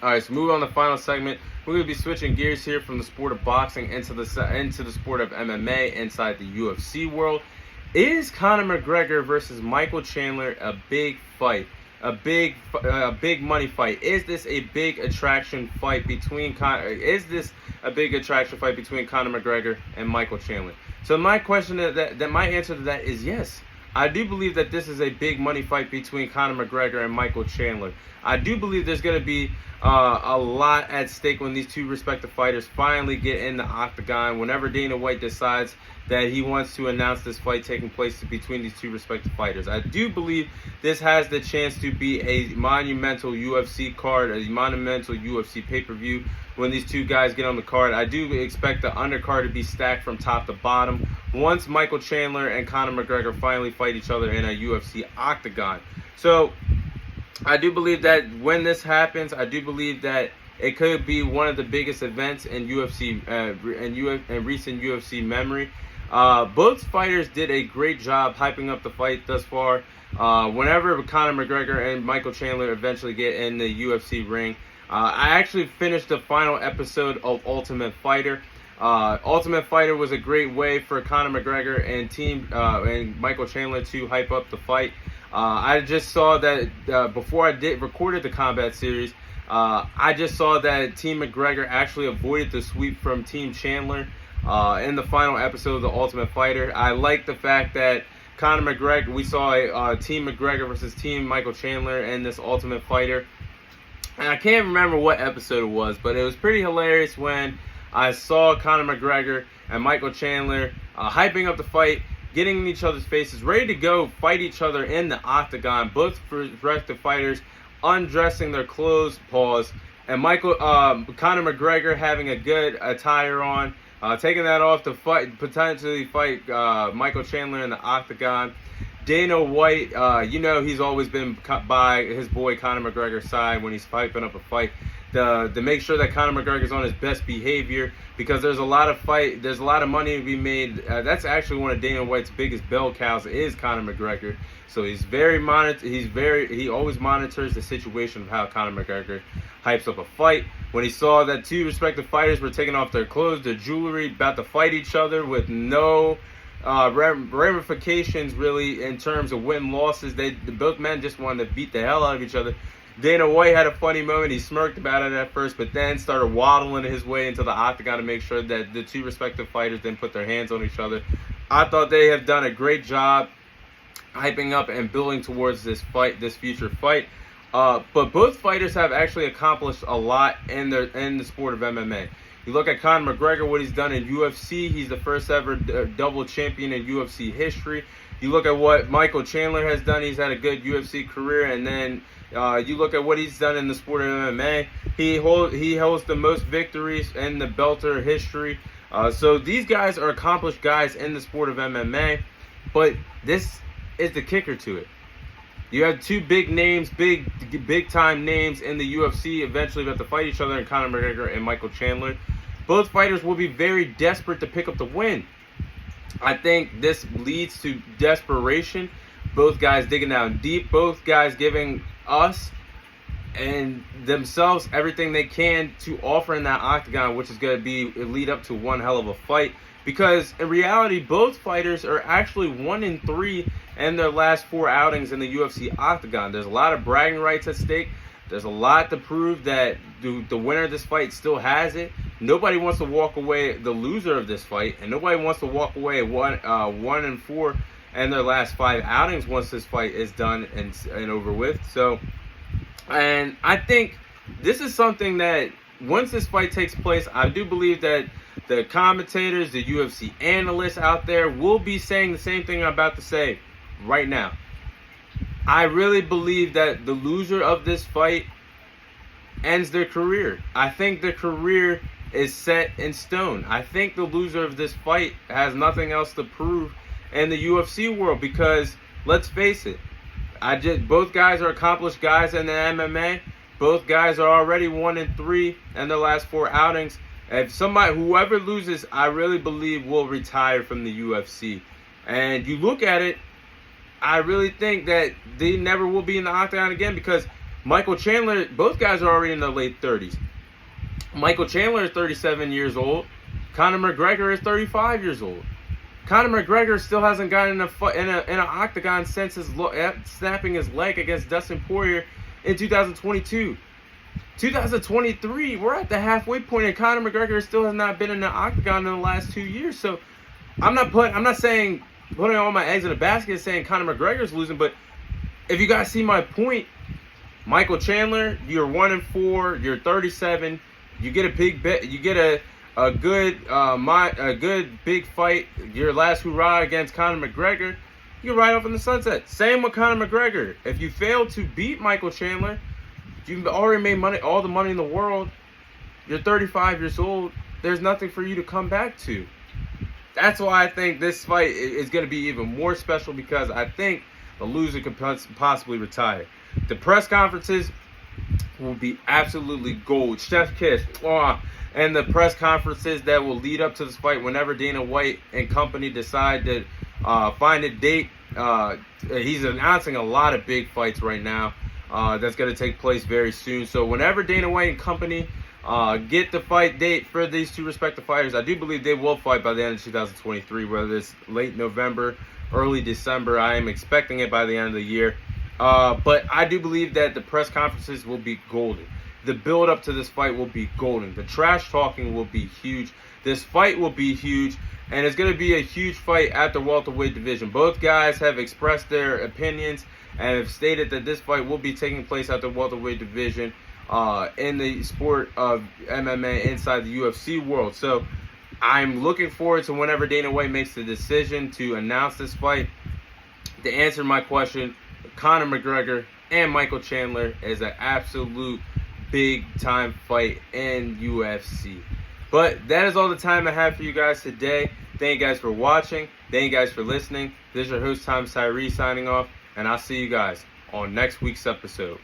All right, so moving on to the final segment, we're going to be switching gears here from the sport of boxing into the sport of MMA inside the UFC world. Is Conor McGregor versus Michael Chandler a big fight? A big money fight? Is this a big attraction fight between Conor McGregor and Michael Chandler? So my question that my answer to that is yes. I do believe that this is a big money fight between Conor McGregor and Michael Chandler. I do believe there's going to be a lot at stake when these two respective fighters finally get in the octagon. Whenever Dana White decides that he wants to announce this fight taking place between these two respective fighters, I do believe this has the chance to be a monumental UFC card, a monumental UFC pay-per-view. When these two guys get on the card, I do expect the undercard to be stacked from top to bottom once Michael Chandler and Conor McGregor finally fight each other in a UFC octagon. So I do believe that when this happens, I do believe that it could be one of the biggest events in UFC in recent UFC memory. Both fighters did a great job hyping up the fight thus far. Whenever Conor McGregor and Michael Chandler eventually get in the UFC ring, I actually finished the final episode of Ultimate Fighter. Ultimate Fighter was a great way for Conor McGregor and Michael Chandler to hype up the fight. I just saw that before I recorded the Combat Series, I just saw that Team McGregor actually avoided the sweep from Team Chandler in the final episode of the Ultimate Fighter. I like the fact that Conor McGregor, we saw a Team McGregor versus Team Michael Chandler in this Ultimate Fighter. And I can't remember what episode it was, but it was pretty hilarious when I saw Conor McGregor and Michael Chandler hyping up the fight, getting in each other's faces, ready to go fight each other in the octagon. Both respective fighters undressing their clothes, and Conor McGregor having a good attire on, taking that off to potentially fight Michael Chandler in the octagon. Dana White, he's always been by his boy Conor McGregor's side when he's hyping up a fight to make sure that Conor McGregor's on his best behavior, because there's a lot of money to be made. That's actually one of Dana White's biggest bell cows is Conor McGregor. So he always monitors the situation of how Conor McGregor hypes up a fight. When he saw that two respective fighters were taking off their clothes, their jewelry, about to fight each other with no ramifications really in terms of win losses, both men just wanted to beat the hell out of each other. Dana White had a funny moment. He smirked about it at first, but then started waddling his way into the octagon to make sure that the two respective fighters didn't put their hands on each other. I thought they have done a great job hyping up and building towards this future fight. But both fighters have actually accomplished a lot in the sport of MMA. You look at Conor McGregor, what he's done in UFC. He's the first ever double champion in UFC history. You look at what Michael Chandler has done. He's had a good UFC career. And then you look at what he's done in the sport of MMA. He holds the most victories in the welter history. So these guys are accomplished guys in the sport of MMA. But this is the kicker to it. You have two big names, big time names in the UFC eventually about to fight each other, in Conor McGregor and Michael Chandler. Both fighters will be very desperate to pick up the win. I think this leads to desperation. Both guys digging down deep. Both guys giving us and themselves everything they can to offer in that octagon, which is going to lead up to one hell of a fight. Because in reality, both fighters are actually 1-3 in their last 4 outings in the UFC octagon. There's a lot of bragging rights at stake. There's a lot to prove that the winner of this fight still has it. Nobody wants to walk away the loser of this fight, and nobody wants to walk away 1-4 in their last 5 outings once this fight is done and over with. So, and I think this is something that once this fight takes place, I do believe that the commentators, the UFC analysts out there will be saying the same thing I'm about to say right now. I really believe that the loser of this fight ends their career. I think their career is set in stone. I think the loser of this fight has nothing else to prove in the UFC world, because let's face it, both guys are accomplished guys in the MMA. Both guys are already 1-3 in their last 4 outings. Whoever loses, I really believe will retire from the UFC. And you look at it, I really think that they never will be in the octagon again, because Michael Chandler, both guys are already in their late 30s. Michael Chandler is 37 years old. Conor McGregor is 35 years old. Conor McGregor still hasn't gotten in an octagon since snapping his leg against Dustin Poirier in 2022. 2023, we're at the halfway point, and Conor McGregor still has not been in the octagon in the last 2 years. So I'm not saying putting all my eggs in a basket saying Conor McGregor's losing, but if you guys see my point, Michael Chandler, you're 1-4, you're 37, you get a big bet, you get a good big fight, your last hurrah against Conor McGregor, you ride off in the sunset. Same with Conor McGregor. If you fail to beat Michael Chandler, you've already made money, all the money in the world. You're 35 years old. There's nothing for you to come back to. That's why I think this fight is going to be even more special, because I think the loser could possibly retire. The press conferences will be absolutely gold. Chef's kiss. And the press conferences that will lead up to this fight, whenever Dana White and company decide to find a date. He's announcing a lot of big fights right now. That's going to take place very soon. So whenever Dana White and company get the fight date for these two respective fighters, I do believe they will fight by the end of 2023, whether it's late November, early December. I am expecting it by the end of the year. But I do believe that the press conferences will be golden. The build up to this fight will be golden. The trash talking will be huge. This fight will be huge. And it's going to be a huge fight at the welterweight division. Both guys have expressed their opinions and have stated that this fight will be taking place at the welterweight division in the sport of MMA inside the UFC world. So I'm looking forward to whenever Dana White makes the decision to announce this fight. To answer my question, Conor McGregor and Michael Chandler is an absolute big time fight in UFC. But that is all the time I have for you guys today. Thank you guys for watching. Thank you guys for listening. This is your host, Tom Tyree, signing off. And I'll see you guys on next week's episode.